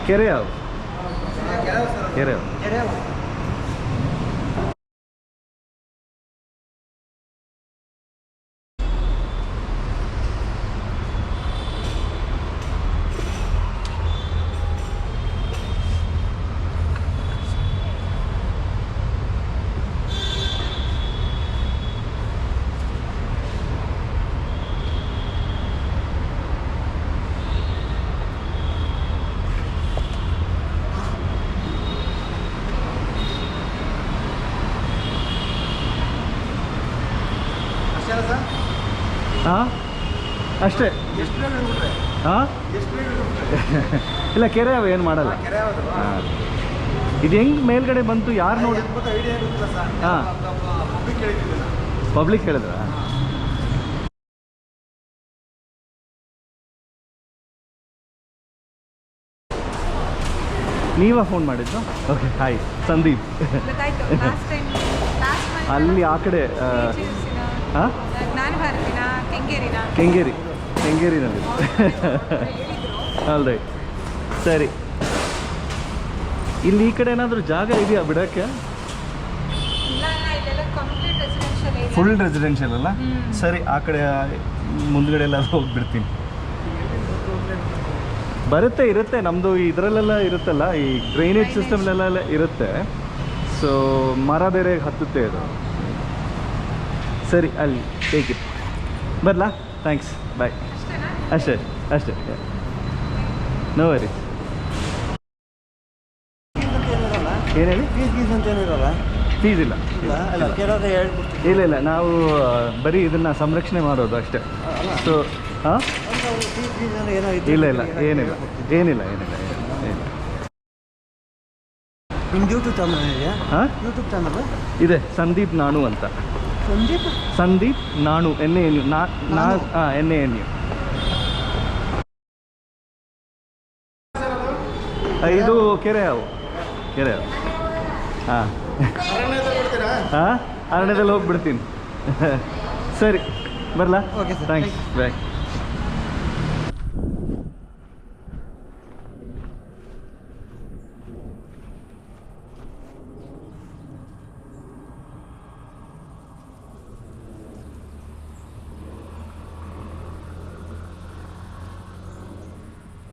ಕೆರೆ ಯಾವ ಕೆರೆ ಹಾಂ ಅಷ್ಟೇ ಹಾಂ ಇಲ್ಲ ಕೆರೆ ಅವ ಏನು ಮಾಡಲ್ಲ. ಹಾಂ ಇದು ಹೆಂಗೆ ಮೇಲ್ಗಡೆ ಬಂತು ಯಾರು ನೋಡಿ? ಹಾಂ ಪಬ್ಲಿಕ್ ಹೇಳಿದ್ರ? ನೀವಾ ಫೋನ್ ಮಾಡಿದ್ದು? Okay hi Sandeep. ಅಲ್ಲಿ ಆ ಕಡೆ ಹಾಂ ಕೆಂಗೇರಿನಲ್ಲಿ ಆಲ್ ರೈಟ್ ಸರಿ. ಇಲ್ಲಿ ಈ ಕಡೆ ಏನಾದರೂ ಜಾಗ ಇದೆಯಾ ಬಿಡೋಕ್ಕೆ? ಫುಲ್ ರೆಸಿಡೆನ್ಷಿಯಲ್ ಅಲ್ಲ? ಸರಿ ಆ ಕಡೆ ಮುಂದ್ಗಡೆ ಎಲ್ಲ ಹೋಗಿಬಿಡ್ತೀನಿ. ಇರುತ್ತೆ ನಮ್ಮದು ಇದರಲ್ಲೆಲ್ಲ ಇರುತ್ತಲ್ಲ, ಈ ಡ್ರೈನೇಜ್ ಸಿಸ್ಟಮ್ಲೆಲ್ಲ ಇರುತ್ತೆ. ಸೊ ಮರ ಬೇರೆ ಹತ್ತುತ್ತೆ ಇದು. ಸರಿ ಅಲ್ಲಿ ಟೇಕ್ ಇಟ್. ಬರಲಾ? Thanks bye. ಅಷ್ಟೇ ನೋ ವರಿ. ಏನು ಹೇಳಿ? ಫೀಸ್ ಇಲ್ಲ. ಇಲ್ಲ ನಾವು ಬರೀ ಇದನ್ನು ಸಂರಕ್ಷಣೆ ಮಾಡೋದು ಅಷ್ಟೇ. ಸೊ ಹಾಂ ಇಲ್ಲ ಏನಿಲ್ಲ. ನಿಮ್ಮ ಯೂಟ್ಯೂಬ್ ಚಾನಲ್ ಇದೆಯಾ? ಹಾಂ ಯೂಟ್ಯೂಬ್ ಚಾನಲ್ ಇದೆ, ಸಂದೀಪ್ ನಾಣು ಅಂತ. ಸಂದೀಪ್ ನಾಣು NANU. ಹಾಂ NANU. ಇದು ಕೆರೆ ಹಾಂ ಅರಣ್ಯದಲ್ಲಿ ಹೋಗ್ಬಿಡ್ತೀನಿ. ಸರಿ ಬರಲಾ? ಓಕೆ ಸರ್, ಥ್ಯಾಂಕ್ಸ್ ಬಾಯ್.